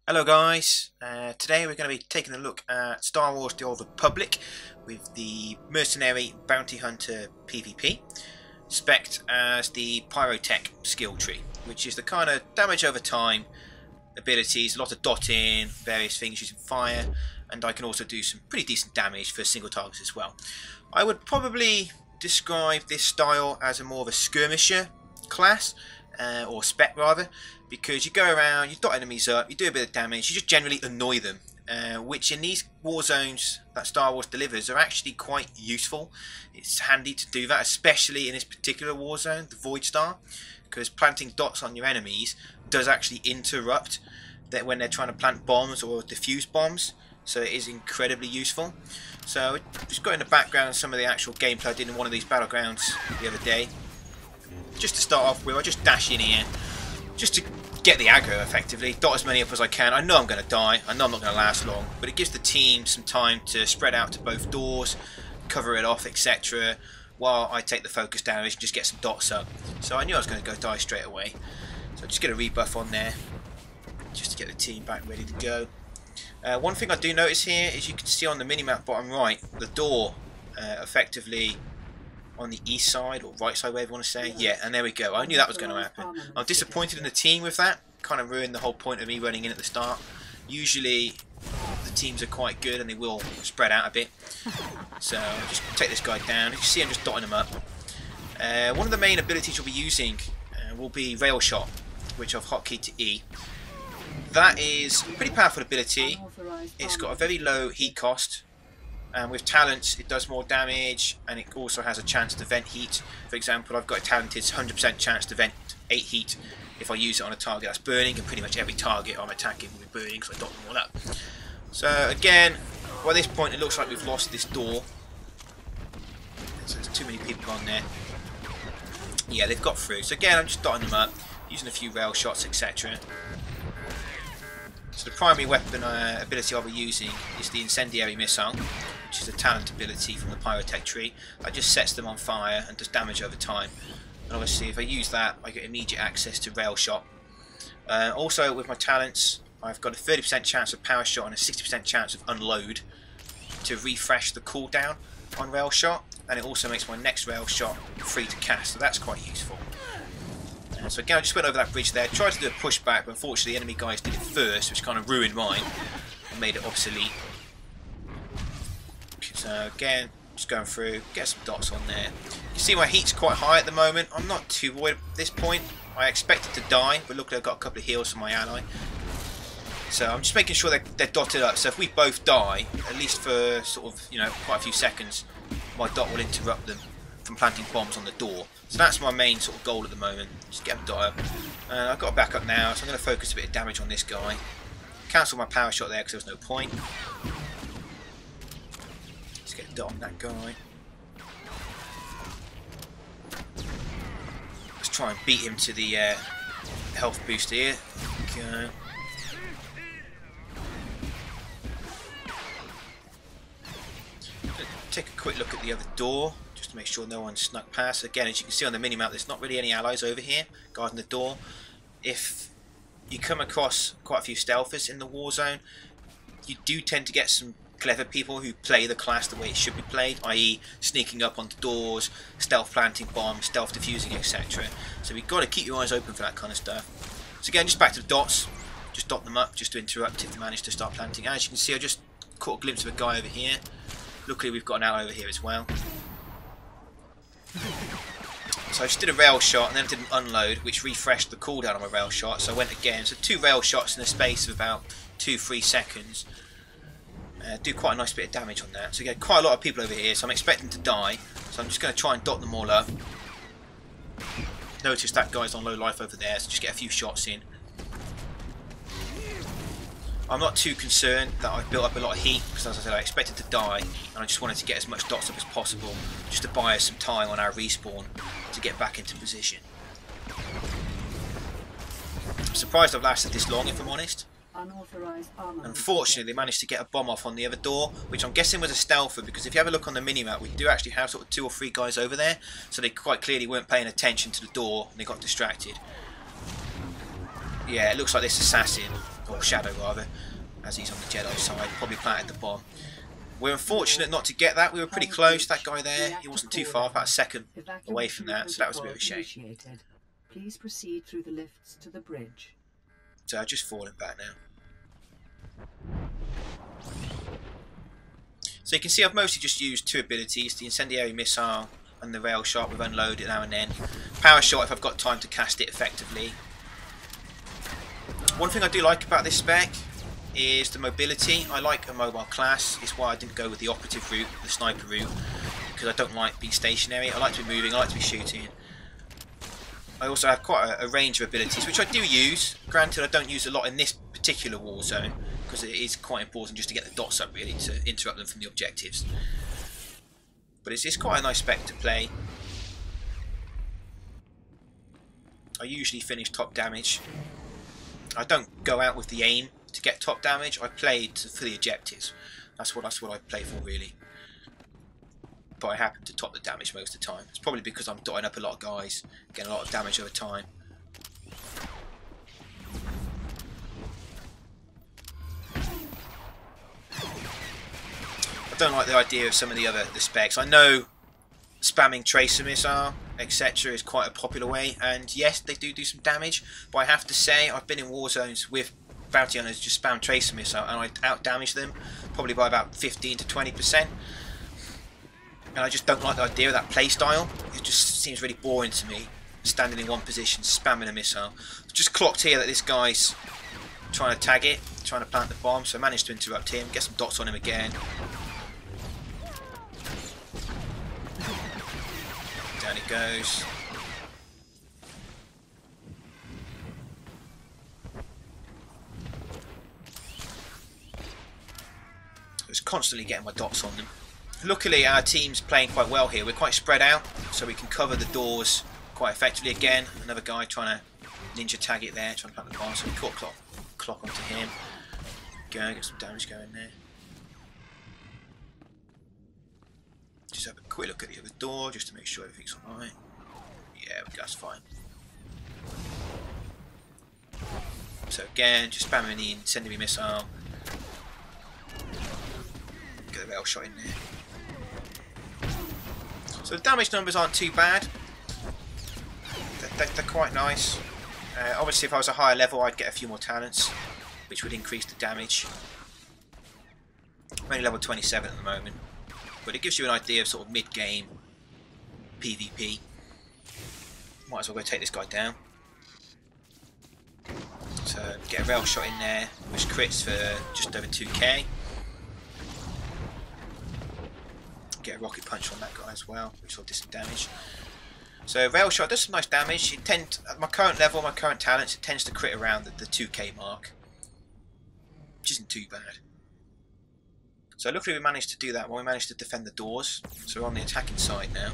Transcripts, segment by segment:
Hello guys, today we're going to be taking a look at Star Wars The Old Republic with the Mercenary Bounty Hunter PvP, spec'd as the Pyrotech skill tree, which is the kind of damage over time abilities, a lot of dotting, various things using fire, and I can also do some pretty decent damage for single targets as well. I would probably describe this style as a more of a skirmisher class, or spec rather, because you go around, you dot enemies up, you do a bit of damage, you just generally annoy them, which in these war zones that Star Wars delivers are actually quite useful. It's handy to do that, especially in this particular war zone, the Voidstar, because planting dots on your enemies does actually interrupt that when they're trying to plant bombs or defuse bombs, so it is incredibly useful. So just got in the background some of the actual gameplay I did in one of these battlegrounds the other day. Just to start off with, I just dash in here, just to get the aggro effectively, dot as many up as I can. I know I'm going to die, I know I'm not going to last long, but it gives the team some time to spread out to both doors, cover it off, etc., while I take the focus damage and just get some dots up. So I knew I was going to go die straight away, so just get a rebuff on there, just to get the team back ready to go. One thing I do notice here is you can see on the minimap bottom right, the door effectively on the east side, or right side, whatever you want to say. Yeah, and there we go. I knew that was going to happen. I'm disappointed in the team with that. Kind of ruined the whole point of me running in at the start. Usually the teams are quite good and they will spread out a bit. So just take this guy down. You can see I'm just dotting him up. One of the main abilities you'll be using will be Rail Shot, which I've hotkeyed to E. That is a pretty powerful ability. It's got a very low heat cost. And with talents, it does more damage, and it also has a chance to vent heat. For example, I've got a talented 100% chance to vent 8 heat if I use it on a target that's burning, and pretty much every target I'm attacking will be burning, so I dot them all up. So again, by this point it looks like we've lost this door. So there's too many people on there. Yeah, they've got through. So again, I'm just dotting them up, using a few rail shots, etc. So the primary weapon ability I'll be using is the Incendiary Missile, which is a talent ability from the Pyrotech tree that just sets them on fire and does damage over time. And obviously if I use that, I get immediate access to Rail Shot. Also with my talents, I've got a 30% chance of Power Shot and a 60% chance of Unload to refresh the cooldown on Rail Shot, and it also makes my next Rail Shot free to cast, so that's quite useful. So again, I just went over that bridge there, tried to do a pushback, but unfortunately the enemy guys did it first, which kind of ruined mine and made it obsolete. So again, just going through, get some dots on there. You see my heat's quite high at the moment. I'm not too worried at this point. I expected to die, but luckily I've got a couple of heals from my ally. So I'm just making sure they're dotted up, so if we both die, at least for sort of, you know, quite a few seconds, my dot will interrupt them from planting bombs on the door. So that's my main sort of goal at the moment. Just get them dot up. I've got a backup now, so I'm going to focus a bit of damage on this guy. Cancel my power shot there because there was no point. Let's get a dot on that guy. Let's try and beat him to the health boost here. Okay. Take a quick look at the other door, just to make sure no one snuck past. Again, as you can see on the minimap, there's not really any allies over here guarding the door. If you come across quite a few stealthers in the war zone, you do tend to get some clever people who play the class the way it should be played, i.e. sneaking up onto doors, stealth planting bombs, stealth defusing, etc. So we've got to keep your eyes open for that kind of stuff. So again, just back to the dots, just dot them up just to interrupt if they manage to start planting. As you can see, I just caught a glimpse of a guy over here. Luckily we've got an ally over here as well. So I just did a rail shot and then I did an unload, which refreshed the cooldown on my rail shot. So I went again. So 2 rail shots in the space of about 2-3 seconds. Do quite a nice bit of damage on that. So again, quite a lot of people over here, so I'm expecting to die. So I'm just going to try and dot them all up. Notice that guy's on low life over there, so just get a few shots in. I'm not too concerned that I've built up a lot of heat, because as I said, I expected to die, and I just wanted to get as much dots up as possible, just to buy us some time on our respawn to get back into position. I'm surprised I've lasted this long, if I'm honest. Unfortunately, they managed to get a bomb off on the other door, which I'm guessing was a stealther, because if you have a look on the minimap, we do actually have sort of 2 or 3 guys over there, so they quite clearly weren't paying attention to the door, and they got distracted. Yeah, it looks like this assassin or Shadow rather, as he's on the Jedi side. Probably planted the bomb. We're unfortunate not to get that. We were pretty close. That guy there, he wasn't too far, about a second away from that, so that was a bit of a shame. Please proceed through the lifts to the bridge. So I've just fallen back now. So you can see I've mostly just used two abilities, the Incendiary Missile and the Rail Shot with Unload it now and then. Power Shot if I've got time to cast it effectively. One thing I do like about this spec is the mobility. I like a mobile class. It's why I didn't go with the operative route, the sniper route, because I don't like being stationary. I like to be moving, I like to be shooting. I also have quite a range of abilities, which I do use. Granted, I don't use a lot in this particular war zone, because it is quite important just to get the dots up really, to interrupt them from the objectives. But it's quite a nice spec to play. I usually finish top damage. I don't go out with the aim to get top damage. I play for the objectives. That's what I play for really. But I happen to top the damage most of the time. It's probably because I'm dotting up a lot of guys, getting a lot of damage over time. I don't like the idea of some of the specs. I know spamming Tracer Missile, etc. is quite a popular way, and yes, they do some damage, but I have to say I've been in war zones with Bounty Hunters just spam Tracer Missile and I out-damage them, probably by about 15 to 20%. And I just don't like the idea of that playstyle. It just seems really boring to me, standing in one position, spamming a missile. I've just clocked here that this guy's trying to tag it, trying to plant the bomb, so I managed to interrupt him, get some dots on him again. Down it goes. I was constantly getting my dots on them. Luckily our team's playing quite well here. We're quite spread out, so we can cover the doors quite effectively. Again, another guy trying to ninja tag it there, trying to plant the bomb, so we caught clock onto him. Go, get some damage going there. Just have a quick look at the other door, just to make sure everything's alright. Yeah, that's fine. So again, just spamming the Incendiary Missile. Get the Rail Shot in there. So the damage numbers aren't too bad. They're quite nice. Obviously if I was a higher level I'd get a few more talents, which would increase the damage. I'm only level 27 at the moment, but it gives you an idea of sort of mid-game PvP. Might as well go take this guy down. So get a Rail Shot in there, which crits for just over 2k. Get a Rocket Punch on that guy as well, which will do some damage. So Rail Shot does some nice damage. It at my current level, my current talents, it tends to crit around the 2k mark, which isn't too bad. So luckily we managed to do that when we managed to defend the doors. So we're on the attacking side now.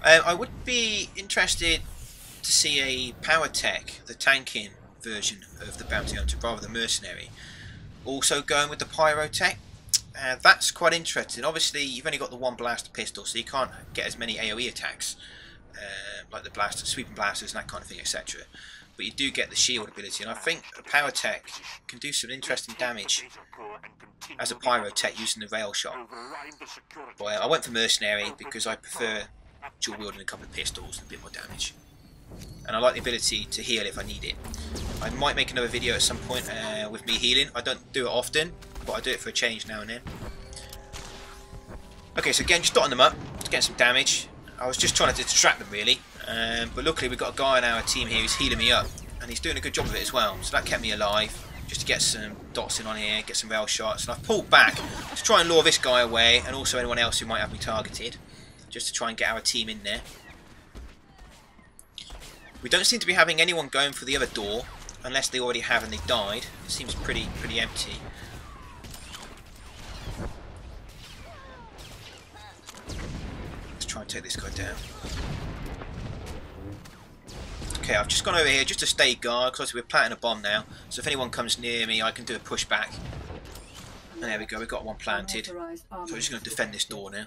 I would be interested to see a Pyrotech, the tanking version of the Bounty Hunter rather than Mercenary, also going with the Pyrotech. That's quite interesting. Obviously you've only got the one blaster pistol, so you can't get as many AoE attacks like the blasters, sweeping blasters and that kind of thing, etc. But you do get the shield ability, and I think a Pyrotech can do some interesting damage as a Pyrotech using the Rail Shot. But I went for Mercenary because I prefer dual wielding a couple of pistols and a bit more damage. And I like the ability to heal if I need it. I might make another video at some point with me healing. I don't do it often, but I do it for a change now and then. Okay, so again, just dotting them up, just getting some damage. I was just trying to distract them really, but luckily we've got a guy on our team here who's healing me up, and he's doing a good job of it as well. So that kept me alive, just to get some dots in on here, get some rail shots. And I've pulled back to try and lure this guy away, and also anyone else who might have me targeted, just to try and get our team in there. We don't seem to be having anyone going for the other door, unless they already have and they died. It seems pretty empty. Let's try and take this guy down. Okay, I've just gone over here just to stay guard, because we're planting a bomb now. So if anyone comes near me, I can do a pushback. And there we go, we've got one planted. So we're just going to defend this door now.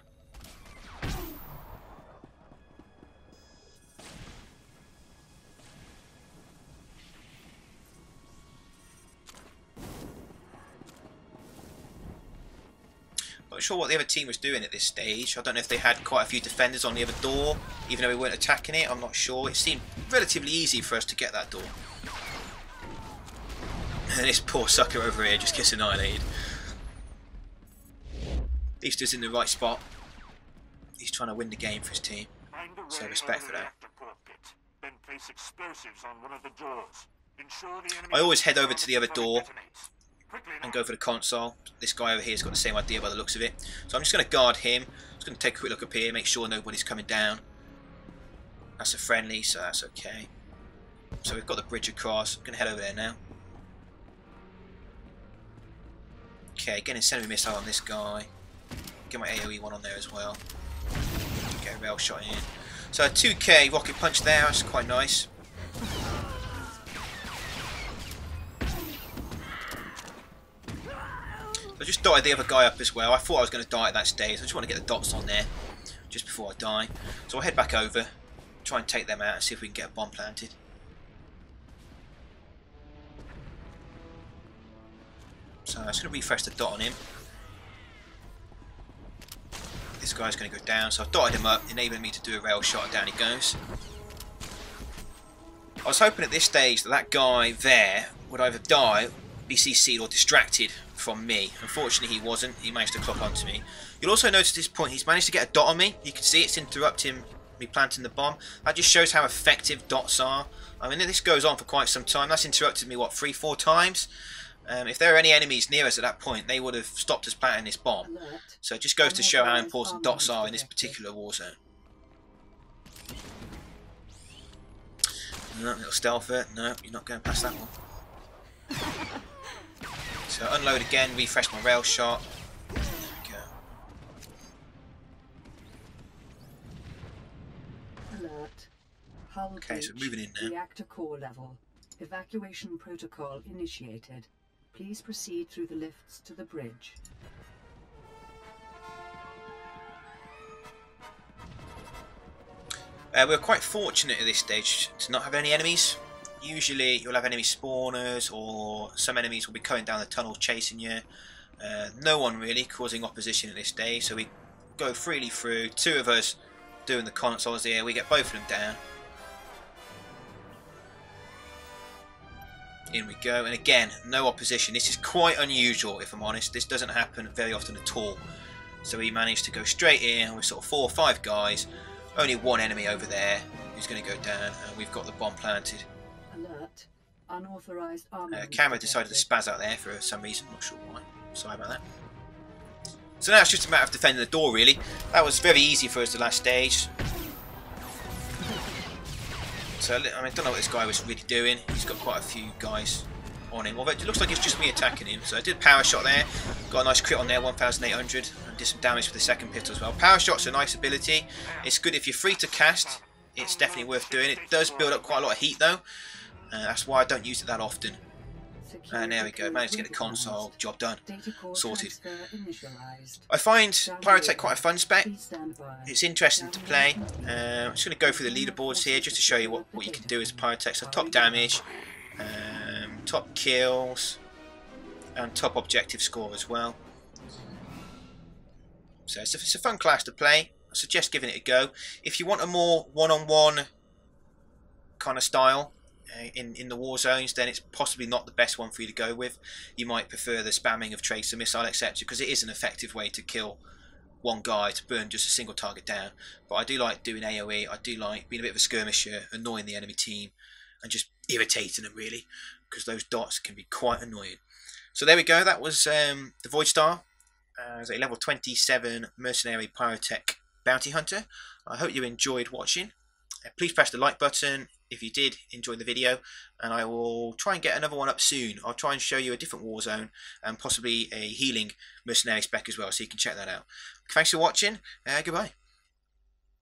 Not sure what the other team was doing at this stage. I don't know if they had quite a few defenders on the other door, even though we weren't attacking it. I'm not sure. It seemed relatively easy for us to get that door. And this poor sucker over here just gets annihilated. At least he's in the right spot. He's trying to win the game for his team. So respect for that. I always head over to the other door and go for the console. This guy over here has got the same idea by the looks of it. So I'm just going to guard him. I'm just going to take a quick look up here, make sure nobody's coming down. That's a friendly, so that's okay. So we've got the bridge across. I'm going to head over there now. Okay, getting incendiary missile on this guy. Get my AoE one on there as well. Get a rail shot in. So a 2k rocket punch there, that's quite nice. I just dotted the other guy up as well. I thought I was going to die at that stage. I just want to get the dots on there just before I die. So I'll head back over, try and take them out and see if we can get a bomb planted. So I'm just going to refresh the dot on him. This guy's going to go down, so I've dotted him up, enabling me to do a rail shot, and down he goes. I was hoping at this stage that that guy there would either die, be CC'd, or distracted from me. Unfortunately he wasn't. He managed to clock onto me. You'll also notice at this point he's managed to get a dot on me. You can see it's interrupting me planting the bomb. That just shows how effective dots are. I mean, this goes on for quite some time. That's interrupted me, what, 3-4 times? If there were any enemies near us at that point, they would have stopped us planting this bomb. So it just goes to show how important dots are in this particular war zone. No, little stealther. No, you're not going past that one. So unload again, refresh my rail shot. There we go. Alert. Hull okay, so moving in now. Reactor core level. Evacuation protocol initiated. Please proceed through the lifts to the bridge. We're quite fortunate at this stage to not have any enemies. Usually you'll have enemy spawners, or some enemies will be coming down the tunnel chasing you. No one really causing opposition at this stage, so we go freely through. Two of us doing the consoles here, we get both of them down. In we go, and again, no opposition. This is quite unusual, if I'm honest. This doesn't happen very often at all. So we managed to go straight in with sort of 4 or 5 guys. Only one enemy over there who's going to go down, and we've got the bomb planted. Alert. Unauthorized armament camera decided to spaz out there for some reason. Not sure why. Sorry about that. So now it's just a matter of defending the door, really. That was very easy for us the last stage. So I mean, I don't know what this guy was really doing. He's got quite a few guys on him. Although it looks like it's just me attacking him. So I did a power shot there. Got a nice crit on there, 1,800. And did some damage with the second pistol as well. Power shot's a nice ability. It's good if you're free to cast. It's definitely worth doing. It does build up quite a lot of heat though. That's why I don't use it that often. And there we go, managed to get the console, job done, sorted. I find Pyrotech quite a fun spec. It's interesting to play. I'm just going to go through the leaderboards here just to show you what you can do as Pyrotech. So top damage, top kills, and top objective score as well. So it's a fun class to play. I suggest giving it a go. If you want a more one-on-one kind of style, in the war zones, then it's possibly not the best one for you to go with. You might prefer the spamming of tracer missile, etc., because it is an effective way to kill one guy, to burn just a single target down. But I do like doing AoE. I do like being a bit of a skirmisher, annoying the enemy team, and just irritating them really, because those dots can be quite annoying. So there we go. That was the Voidstar as a level 27 Mercenary Pyrotech Bounty Hunter. I hope you enjoyed watching. Please press the like button if you did enjoy the video, and I will try and get another one up soon. I'll try and show you a different war zone and possibly a healing mercenary spec as well, so you can check that out. Thanks for watching. Goodbye.